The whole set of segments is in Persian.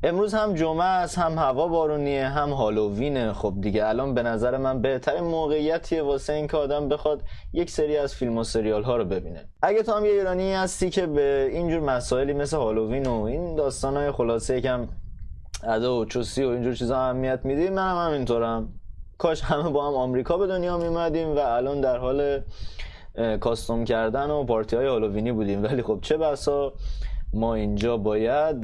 امروز هم جمعه است، هم هوا بارونیه، هم هالووینه. خب دیگه الان به نظر من بهترین موقعیتیه واسه این که آدم بخواد یک سری از فیلم و سریال ها رو ببینه. اگه تو هم یه ایرانی هستی که به اینجور مسائلی مثل هالووین و این داستانای خلاصه یکم ادا و چوسی و اینجور چیزا اهمیت میدی، منم همینطورم. کاش همه با هم آمریکا به دنیا میمدیم و الان در حال کاستوم کردن و پارتی های هالووینی بودیم، ولی خب چه بسا ما اینجا باید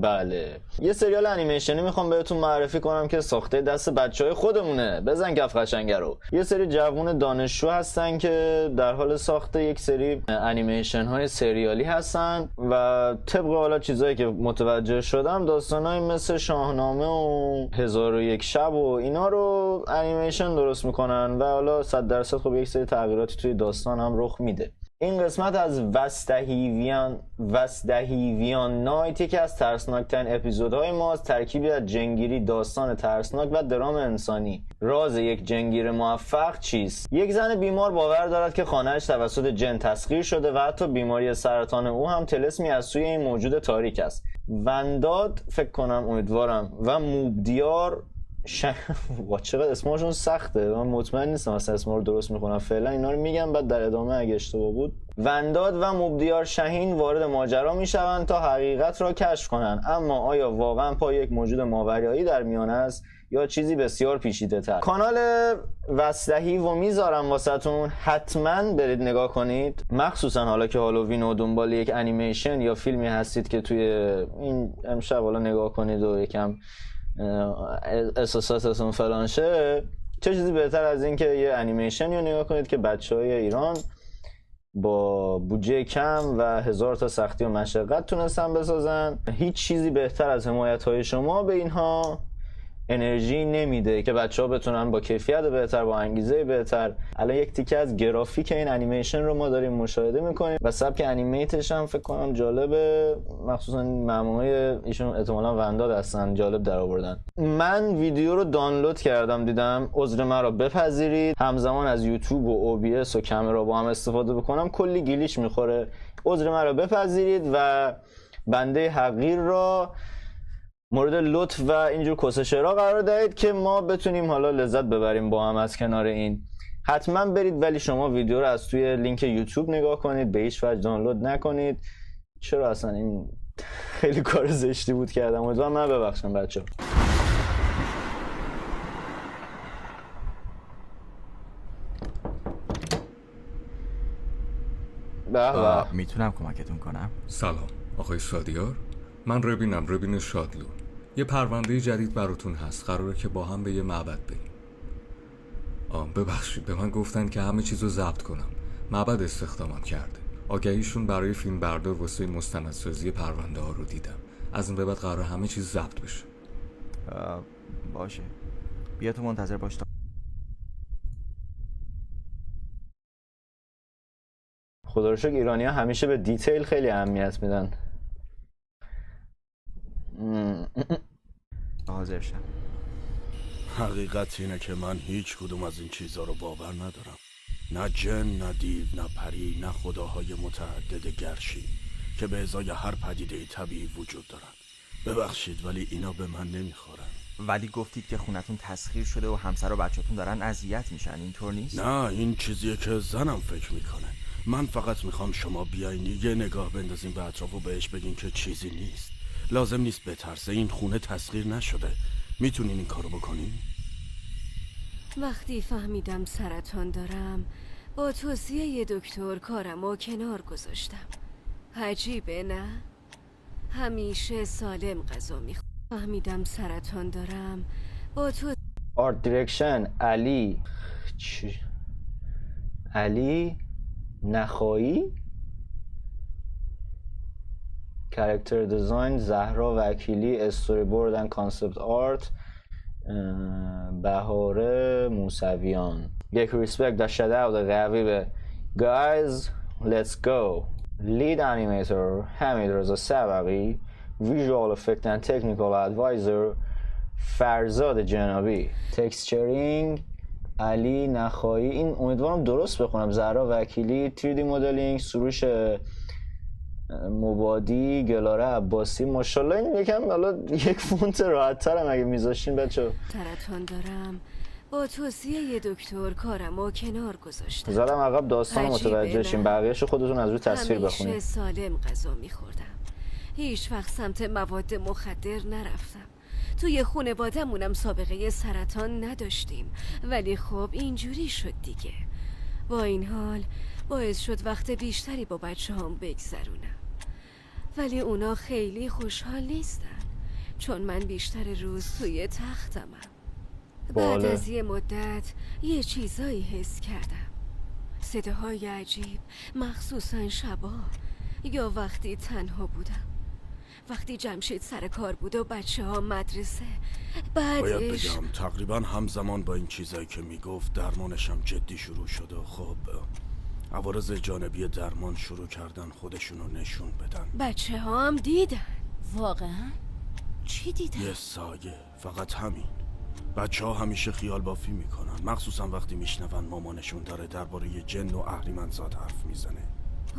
بله یه سریال انیمیشنی میخوام بهتون معرفی کنم که ساخته دست بچهای خودمونه. بزن کف قشنگه رو. یه سری جوون دانشجو هستن که در حال ساخت یک سری انیمیشن های سریالی هستن و طبق حالا چیزایی که متوجه شدم داستانای مثل شاهنامه و 1001 شب و اینا رو انیمیشن درست میکنن و حالا 100% خب یک سری تغییراتی توی داستان هم رخ میده. این قسمت از وستهیویان نایت یکی از ترسناکترین اپیزودهای ماست. ترکیبی از جنگیری، داستان ترسناک و درام انسانی. راز یک جنگیر موفق چیست؟ یک زن بیمار باور دارد که خانه‌اش توسط جن تسخیر شده و حتی بیماری سرطان او هم طلسمی از سوی این موجود تاریک است. ونداد فکر کنم، امیدوارم، و موبدیار چقدر اسمشون سخته، من مطمئن نیستم اصلا اسم رو درست میخونم. فعلا اینا رو میگم، بعد در ادامه اگه اشتباه بود. ونداد و موبدیار شهین وارد ماجرا میشوند تا حقیقت را کشف کنند، اما آیا واقعا پای یک موجود ماورائی در میان است یا چیزی بسیار پیچیده تر؟ کانال وستهی و میذارم واسهتون، حتما برید نگاه کنید، مخصوصا حالا که هالووین و دنبال یک انیمیشن یا فیلمی هستید که توی این امشب حالا نگاه کنید و یکم احساساتتون فلان شه. چه چیزی بهتر از این که یه انیمیشن رو نگاه کنید که بچهای ایران با بودجه کم و 1000 تا سختی و مشقت تونستن بسازن. هیچ چیزی بهتر از حمایت های شما به اینها انرژی نمیده که بچه‌ها بتونن با کیفیت بهتر، با انگیزه بهتر. الان یک تیکه از گرافیک این انیمیشن رو ما داریم مشاهده میکنیم و سبک انیمیتش هم فکر کنم جالبه، مخصوصا معموهای ایشون احتمالاً ونداد هستن، جالب در آوردن. من ویدیو رو دانلود کردم دیدم، عذر مرا بپذیرید. همزمان از یوتیوب و OBS و کامرا با هم استفاده بکنم کلی گلیچ میخوره، عذر مرا بپذیرید و بنده حقیر را مورد لطف و اینجور کسشرا قرار دهید که ما بتونیم حالا لذت ببریم با هم از کنار این. حتما برید، ولی شما ویدیو رو از توی لینک یوتیوب نگاه کنید، به هیچ وجه دانلود نکنید. چرا اصلا این خیلی کار زشتی بود کردم، امیدوارم من ببخشم بچه‌ها. میتونم کمکتون کنم؟ سلام آقای شادیار، من ربین شادلو. یه پرونده جدید براتون هست، قراره که با هم به یه معبد بریم. ببخشید، به من گفتن که همه چیزو ضبط کنم. معبد استخدامم کرده. آگهیشون برای فیلم بردار واسه مستندسازی پرونده ها رو دیدم. از این به بعد قراره همه چیز ضبط بشه. باشه، بیا تو منتظر باش تا خدا رو شکر ایرانی‌ها همیشه به دیتیل خیلی اهمیت میدن. حاضر شم. حقیقت اینه که من هیچ کدوم از این چیزها رو باور ندارم. نه جن، نه دیو، نه پری، نه خداهای متعدد گرشی که به ازای هر پدیده طبیعی وجود دارن. ببخشید ولی اینا به من نمیخورن. ولی گفتید که خونتون تسخیر شده و همسر و بچه‌تون دارن اذیت میشن، اینطور نیست؟ نه، این چیزیه که زنم فکر میکنه. من فقط میخوام شما بیاین یه نگاه بندازین به اطراف و بهش بگین که چیزی نیست. لازم نیست بترسه، این خونه تسخیر نشده. میتونین این کارو بکنین؟ وقتی فهمیدم سرطان دارم با توصیه یه دکتر کارمو کنار گذاشتم. عجیبه نه؟ همیشه سالم غذا میخورم. فهمیدم سرطان دارم با آرت دیرکشن علی نخایی، کاراکتر دیزاین زهرا وکیلی، استوری بورد اند کانسپت آرت بهاره موسویان. یک ریسپکت داشته و قوی به guys let's go. لید انیمیتور حمید رضا سبقی، ویژوال افکت اند تکنیکال ادوایزر فرزاد جنابی، تکسچرینگ علی نخایی. این امیدوارم درست بخونم. زهرا وکیلی 3D مدلینگ، سروش مبادی، گلاره عباسی. ماشاءالله این یکم حالا یک فونت راحت ترم اگه میذاشین بچه. سرطان دارم، با توصیه یه دکتر کارمو کنار گذاشتم. زدم عقب داستان عجیبه متوجه شین، نه؟ بقیه‌شو خودتون از روی تصویر همیشه بخونید. سالم غذا میخوردم، هیچ وقت سمت مواد مخدر نرفتم. توی خونوادمونم سابقه سرطان نداشتیم، ولی خب اینجوری شد دیگه. با این حال باعث شد وقت بیشتری با بچه هم بگذرونم، ولی اونا خیلی خوشحال نیستن چون من بیشتر روز توی تختمم. بعد باله. از یه مدت یه چیزایی حس کردم، صداهای عجیب، مخصوصا شبا یا وقتی تنها بودم، وقتی جمشید سر کار بود و بچه ها مدرسه. باید بعدش بگم تقریبا همزمان با این چیزایی که میگفت درمانشم جدی شروع شد و خب عوارض جانبی درمان شروع کردن خودشونو نشون بدن. بچه ها هم دیدن. واقعا؟ چی دیدن؟ یه سایه، فقط همین. بچه ها همیشه خیال بافی میکنن، مخصوصا وقتی میشنون مامانشون داره درباره یه جن و اهریمنزاد حرف میزنه.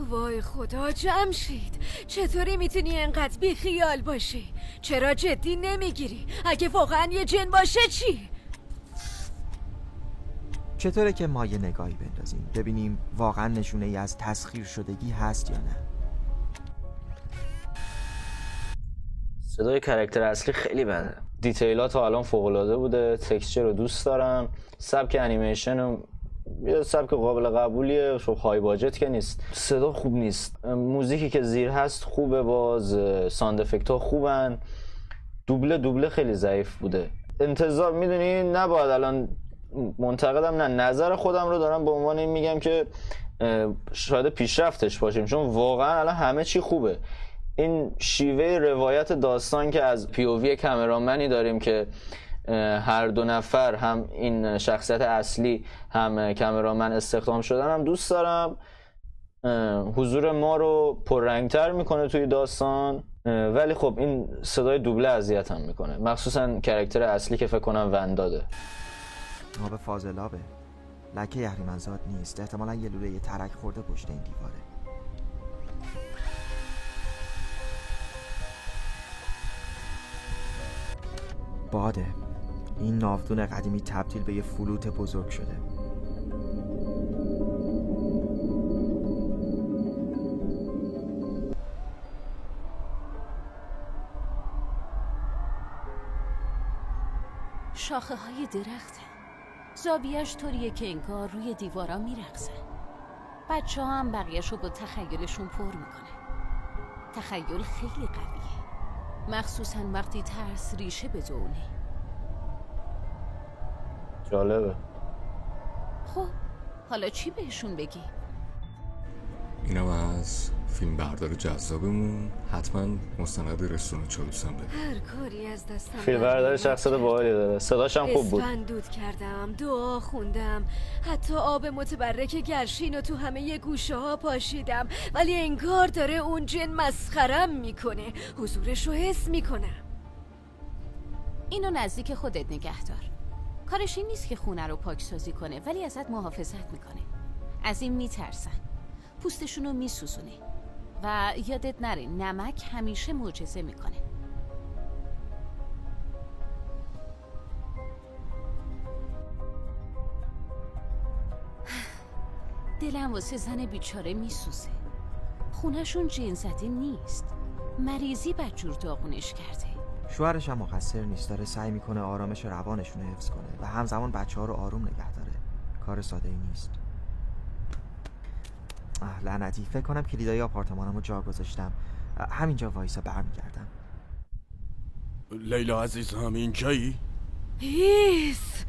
وای خدا جمشید، چطوری میتونی انقدر بی خیال باشی؟ چرا جدی نمیگیری؟ اگه واقعا یه جن باشه چی؟ چطوره که ما یه نگاهی بندازیم ببینیم واقعا نشونه ای از تسخیر شدگی هست یا نه؟ صدای کاراکتر اصلی خیلی بده. دیتیلات تا الان فوق‌العاده بوده. تکسچر رو دوست دارم. سبک انیمیشن یه سبک قابل قبولیه، خب های باجت که نیست. صدا خوب نیست. موزیکی که زیر هست خوبه، باز ساند افکت ها خوبن. دوبله خیلی ضعیف بوده. انتظار میدونی نباید الان منتقدم، نه نظر خودم رو دارم به عنوان این میگم که شاید پیشرفتش باشیم، چون واقعا الان همه چی خوبه. این شیوه روایت داستان که از پیووی کامرامنی داریم که هر دو نفر، هم این شخصیت اصلی هم کامرامن استخدام شدن، هم دوست دارم. حضور ما رو پررنگتر میکنه توی داستان، ولی خب این صدای دوبله اذیتم میکنه، مخصوصا کاراکتر اصلی که فکر کنم ونداده. آب فاضلابه، لکه اهریمنزاد نیست، احتمالا یه لوله ترک خورده پشت این دیواره. باده، این ناودون قدیمی تبدیل به یه فلوت بزرگ شده. شاخه های درخته، زاویه‌اش طوریه که انگار روی دیوارا میرقصن. بچه ها هم بقیه‌شو با تخیلشون پر میکنه. تخیل خیلی قویه، مخصوصا وقتی ترس ریشه بدونه. جالبه. خب حالا چی بهشون بگی؟ اینم از فیلم بردار جذابمون. حتما مستند رستوران چالوسم بده. هر کاری از دستم فیلم بردار شخصیت باحالی داره، صداش هم خوب بود. اسفندود کردم، دعا خوندم، حتی آب متبرک گرشین رو تو همه گوشه ها پاشیدم، ولی انگار داره اون جن مسخرم میکنه. حضورش رو حس میکنم. اینو نزدیک خودت نگه دار. کارش این نیست که خونه رو پاکسازی کنه، ولی ازت محافظت میکنه. از این میترسن، پوستشونو میسوزونه. و یادت نره نمک همیشه معجزه میکنه. دلم واسه زن بیچاره میسوزه. خونهشون جن زده نیست، مریضی بدجور داغونش کرده. شوهرش هم مقصر نیست، داره سعی میکنه آرامش روانشون رو حفظ کنه و همزمان بچه‌ها رو آروم نگه داره. کار ساده ای نیست. لعنتی، فکر کنم کلیدای آپارتمانم رو جا گذاشتم. همینجا وایسا برمیگردم. لیلا عزیزم اینجایی؟ هیس.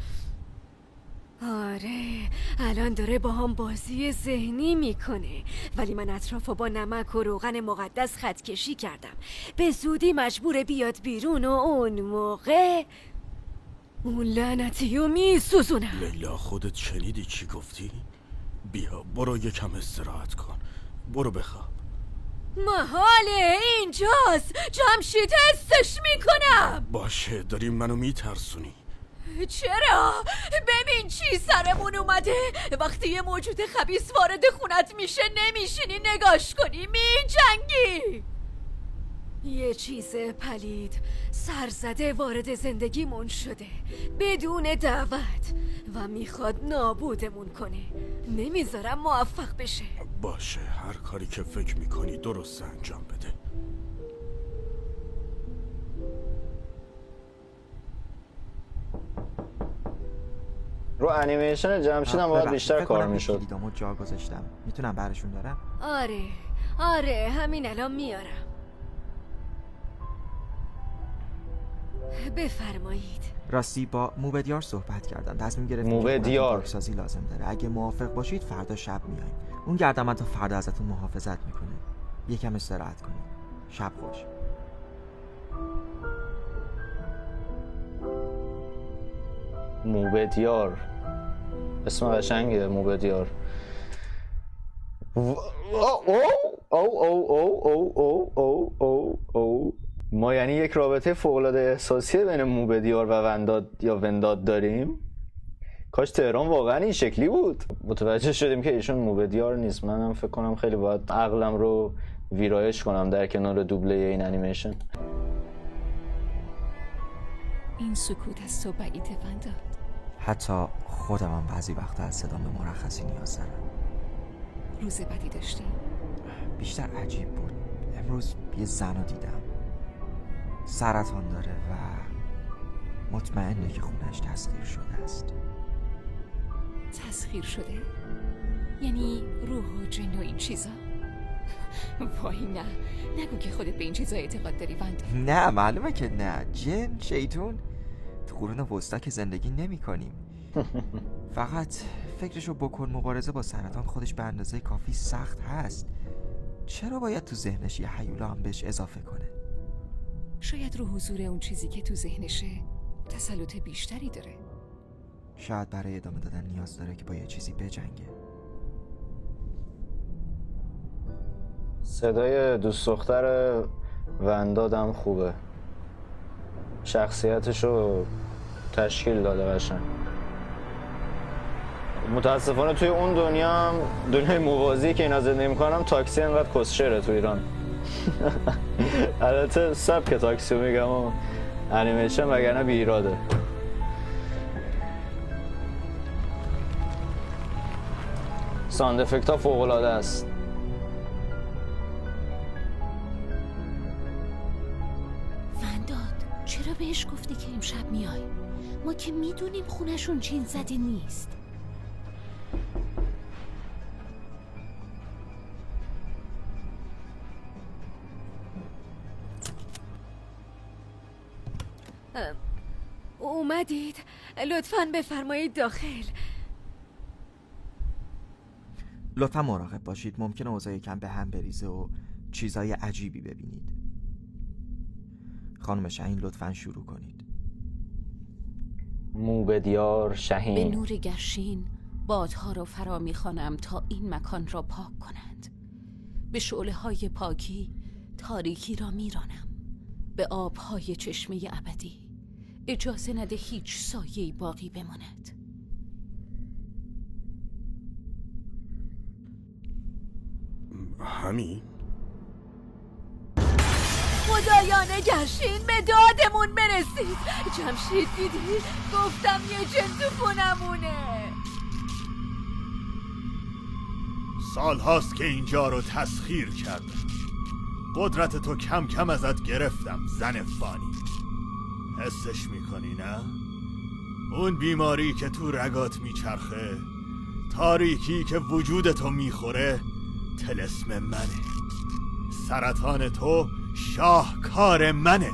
آره، الان داره با هم بازی ذهنی میکنه، ولی من اطرافو با نمک و روغن مقدس خط کشی کردم. به زودی مجبور بیاد بیرون و اون موقع اون لعنتیو میسوزونم. لیلا خودت شنیدی چی گفتی؟ بیا برو یکم استراحت کن، برو بخواب. محاله، اینجاست. جمشید حسش میکنم. باشه داری منو میترسونی. چرا؟ ببین چی سرمون اومده. وقتی یه موجود خبیث وارد خونت میشه نمیشینی نگاش کنی، میجنگی. یه چیز پلید سرزده وارد زندگیمون شده بدون دعوت و میخواد نابودمون کنه. نمیذارم موفق بشه. باشه، هر کاری که فکر میکنی درست انجام بده. رو انیمیشن جمشیدم باید بیشتر کار میشد. کلیدامو جا گذاشتم، میتونم برشون دارم؟ آره همین الان میارم. بفرمایید. راستی با موبدیار صحبت کردم، تصمیم گرفتیم موبدیار پاکسازی لازم داره. اگه موافق باشید فردا شب میایم. اون گردمند تا فردا ازتون محافظت میکنه. یکم استراحت کنید. شب خوش. موبدیار اسم قشنگه، موبدیار. ما یعنی یک رابطه فوق‌العاده احساسی بین موبدیار و ونداد داریم. کاش تهران واقعا این شکلی بود. متوجه شدیم که ایشون موبدیار نیست. منم فکر کنم خیلی باید عقلم رو ویرایش کنم در کنار دوبله این انیمیشن. این سکوت از تو بعیده ونداد. حتی خودم هم بعضی وقتا از صدام به مرخصی نیاز دارم. روز بدی داشتی؟ بیشتر عجیب بود. امروز یه زن رو دیدم، سرطان داره و مطمئنه که خونش تسخیر شده است. تسخیر شده؟ یعنی روح و جن و این چیزا؟ وای نه، نگو که خودت به این چیزا اعتقاد داری ونداد. نه معلومه که نه. جن، شیطون تو قرون وسطا که زندگی نمی کنیم. فقط فکرشو بکن مبارزه با سرطان خودش به اندازه کافی سخت هست. چرا باید تو ذهنش یه هیولا هم بهش اضافه کنه؟ شاید رو حضور اون چیزی که تو ذهنشه تسلط بیشتری داره. شاید برای ادامه دادن نیاز داره که با یه چیزی بجنگه. صدای دوست دختر وندادم خوبه، شخصیتشو تشکیل داده قشنگ. متاسفانه توی اون دنیا هم، دنیای موازی که اینا زندگی میکنم، تاکسی انقدر کسشره تو ایران. البته سبک تاکسی میگم و انیمیشن وگرنه بی ایراده. ساند افکت ها فوق العاده است. ونداد چرا بهش گفتی که امشب میای؟ ما که میدونیم خونشون جین زده نیست. اومدید؟ لطفاً بفرمایید داخل. لطفا مراقب باشید، ممکنه اوضاع یکم به هم بریزه و چیزای عجیبی ببینید. خانم شاهین لطفا شروع کنید. موبدیار به شاهین. نور گرشین بادها را فرا میخوانم تا این مکان را پاک کنند. به شعله های پاکی تاریکی را میرانم. به آبهای چشمه ابدی اجازه نده هیچ سایه‌ای باقی بماند. همین؟ خدایانه گرشین به دادمون برسید. جمشید دیدی؟ گفتم یه جن تو خونمونه. سال هاست که اینجا رو تسخیر کردم. قدرت تو کم کم ازت گرفتم زن فانی. حسش میکنی نه؟ اون بیماری که تو رگات میچرخه، تاریکی که وجود تو میخوره، طلسم منه. سرطان تو شاهکار منه.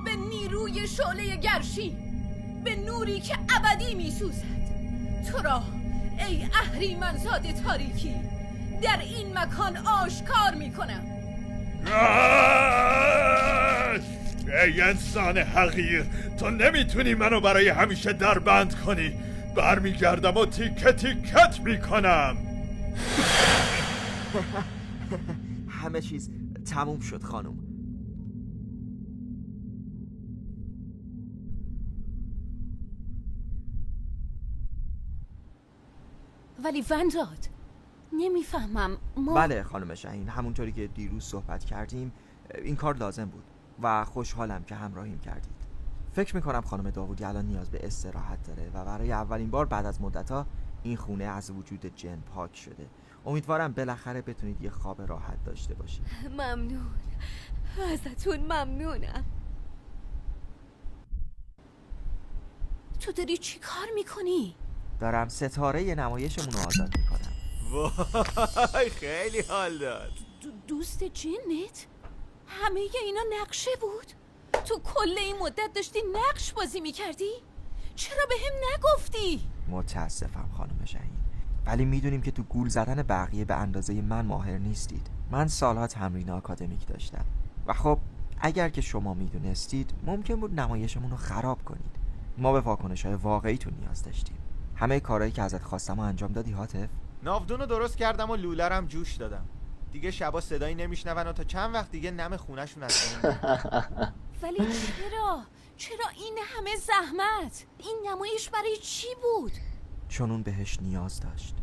به نیروی شعله گرشین، به نوری که ابدی میسوزد، تو را ای اهریمنزاد تاریکی در این مکان آشکار میکنم. ای انسان حقیر، تو نمیتونی منو برای همیشه در بند کنی. برمیگردم و تیکه تیکت میکنم. همه چیز تموم شد خانم. ولی ونداد نمیفهمم ما بله خانم شاهین، همونطوری که دیروز صحبت کردیم این کار لازم بود و خوشحالم که همراهیم کردید. فکر میکنم خانم داوودی الان نیاز به استراحت داره و برای اولین بار بعد از مدت‌ها این خونه از وجود جن پاک شده. امیدوارم بالاخره بتونید یه خواب راحت داشته باشید. ممنون، ازتون ممنونم. تو داری چی کار میکنی؟ دارم ستاره نمایشمون رو آزاد میکنم. وای خیلی حال داد. دوست جنت؟ همه اینا نقشه بود؟ تو کل این مدت داشتی نقش بازی میکردی؟ چرا به هم نگفتی؟ متاسفم خانم شاهین، ولی میدونیم که تو گول زدن بقیه به اندازه من ماهر نیستید. من سالها تمرین آکادمیک داشتم و خب اگر که شما میدونستید ممکن بود نمایشمون رو خراب کنید. ما به واکنش‌های واقعیتون نیاز داشتیم. همه کارهایی که ازت خواستم و انجام دادی هاتف؟ ناودون رو درست کردم و لولرم جوش دادم. دیگه شبا صدایی نمیشنون و تا چند وقت دیگه نم خونه‌شون از ولی چرا این همه زحمت؟ این نمایش برای چی بود؟ چون اون بهش نیاز داشت،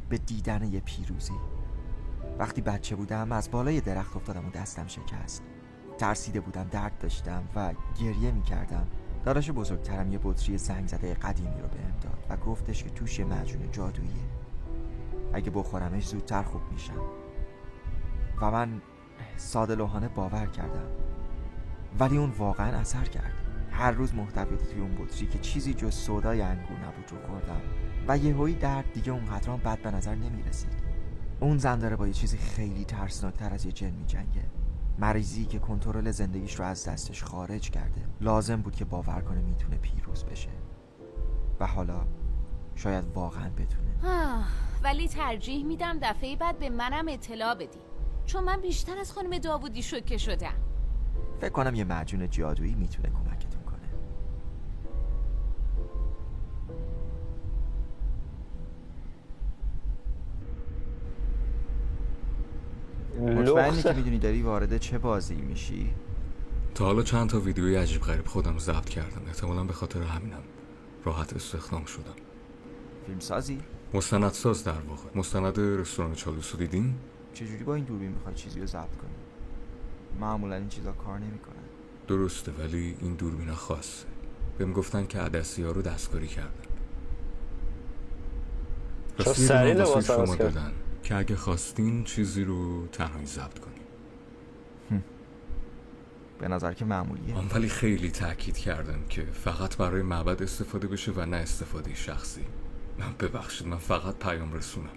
به دیدن یه پیروزی. وقتی بچه بودم از بالای درخت افتادم و دستم شکست. ترسیده بودم، درد داشتم و گریه میکردم. داداش بزرگترم یه بطری زنگ زده قدیمی رو بهم داد و گفتش که توش یه معجون جادوییه، اگه بخورمش زودتر خوب میشم. و من ساده لوحانه باور کردم، ولی اون واقعا اثر کرد. هر روز محتویات توی اون بطری که چیزی جز سودای انگور نبود رو خوردم و یهویی درد دیگه اونقدرام بد به نظر نمیرسید. اون زن داره با یه چیزی خیلی ترسناکتر از یه جن میجنگه. مریضی که کنترل زندگیش رو از دستش خارج کرده. لازم بود که باور کنه میتونه پیروز بشه و حالا شاید واقعا بتونه. ولی ترجیح میدم دفعه بعد به منم اطلاع بدی، چون من بیشتر از خانم داوودی شوکه شدم. فکر کنم یه معجون جادویی میتونه کمکتون کنه. مطمئنی که میدونی داری وارد چه بازی میشی؟ تا حالا چند تا ویدیوی عجیب غریب خودم ضبط کردم. احتمالاً به خاطر همینم راحت استخدام شدم. فیلمسازی؟ مستندساز در واقع. مستند رستوران چالوسو دیدین؟ چجوری با این دوربین میخوای چیزی رو ضبط کنی؟ معمولا این چیزا کار نمیکنن. درسته، ولی این دوربینا خاصه. بهم گفتن که عدسی‌ها رو دستکاری کردن. چون سریع واسه لباس شما عوض کرد. دادن که اگه خواستین چیزی رو تنهایی ضبط کنین. به نظر که معمولیه. من ولی خیلی تاکید کردم که فقط برای معبد استفاده بشه و نه استفاده شخصی. من ببخشید، من فقط پیام رسونم.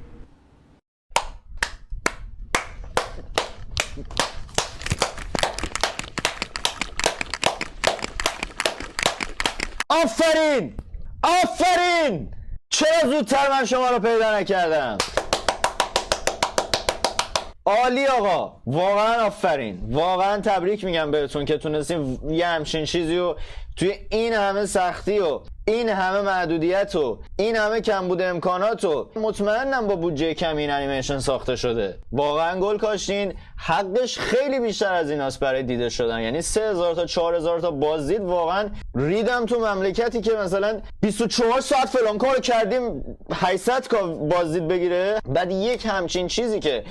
آفرین آفرین، چرا زودتر من شما رو پیدا نکردم؟ عالی آقا، واقعا آفرین، واقعا تبریک میگم بهتون که تونستیم یه همچین چیزی رو توی این همه سختی و این همه محدودیت و این همه کمبود امکانات و مطمئنم با بودجه کم این انیمیشن ساخته شده. واقعا گل کاشتین، حقش خیلی بیشتر از ایناست برای دیده شدن. یعنی 3000 تا 4000 تا بازدید واقعا ریدم تو مملکتی که مثلا 24 ساعت فلان کار کردیم 800 تا بازدید بگیره، بعد یک همچین چیزی که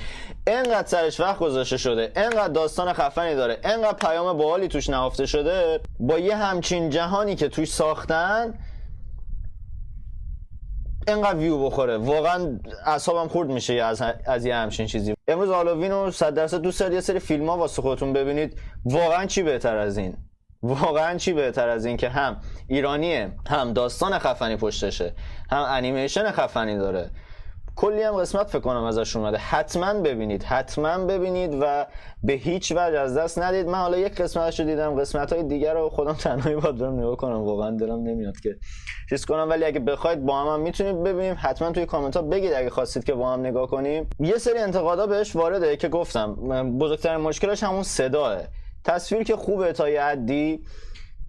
انقدر سرش وقت گذاشته شده، انقدر داستان خفنی داره، انقدر پیام باحالی توش نهفته شده، با یه همچین جهانی که توش ساختن انقدر ویو بخوره، واقعا اعصابم خورد میشه از یه همچین چیزی. امروز هالووین رو 100% دوست دارید یه سری فیلم ها واسه خودتون ببینید. واقعا چی بهتر از این؟ واقعا چی بهتر از این که هم ایرانیه، هم داستان خفنی پشتشه، هم انیمیشن خفنی داره، کلی هم قسمت فکر کنم ازش اومده. حتما ببینید و به هیچ وجه از دست ندید. من حالا یک قسمتش رو دیدم، قسمت‌های دیگر رو خودم تنهایی باید برم نگاه کنم، واقعا دلم نمیاد که چیز کنم، ولی اگه بخواید با هم میتونید ببینیم. حتما توی کامنت ها بگید اگه خواستید که با هم نگاه کنیم. یه سری انتقادا بهش وارده که گفتم بزرگترین مشکلش همون صداه. تصویر که خوبه تا یه حدی،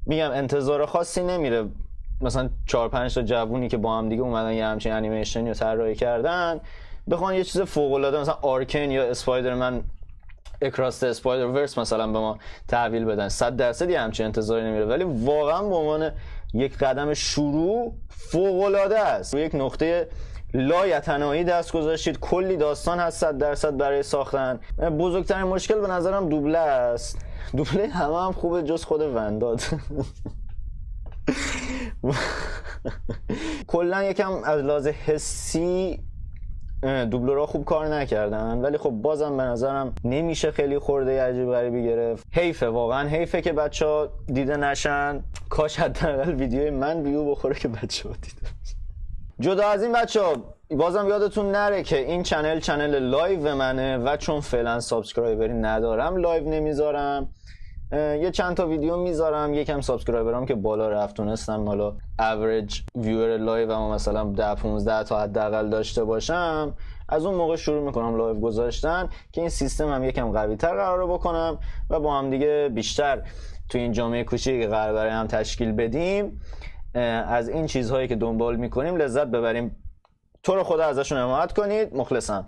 میگم انتظار خاصی نمیره. مثلا 4-5 تا جوونی که با هم دیگه اومدن یه همچین انیمیشنی رو طراحی کردن بخوان یه چیز فوق العاده مثلا آرکین یا اسپایدرمن اکراس اسپایدر ورس مثلا به ما تحویل بدن، 100% یه همچین انتظاری نمیره، ولی واقعا به عنوان یک قدم شروع فوق العاده است. یک نقطه لایتناهی دست گذاشتید. کلی داستان هست 100% برای ساختن. بزرگترین مشکل به نظرم دوبله است. دوبله همه هم خوبه جز خود ونداد. کلا یکم از لحاظ حسی دوبلورها خوب کار نکردن، ولی خب بازم به نظرم نمیشه خیلی خورده عجیب غریبی گرفت. حیفه، واقعا حیفه که بچه‌ها دیده نشن. کاش حداقل ویدیوی من ویو بخوره که بچه‌ها دیده. جدا از این بچه‌ها بازم یادتون نره که این چنل لایو منه و چون فعلا سابسکرایبری ندارم لایو نمیذارم. یه چند تا ویدیو میذارم، یکم سابسکرایبرام که بالا رفت تونستم حالا اوریج ویور لایو اما مثلا 10-15 تا حداقل داشته باشم، از اون موقع شروع میکنم لایو گذاشتن که این سیستم هم یکم قوی تر قرار بکنم و با هم دیگه بیشتر تو این جامعه کوچیکی که قرار برای هم تشکیل بدیم از این چیزهایی که دنبال میکنیم لذت ببریم. تو رو خدا ازشون حمایت کنید. مخلصم.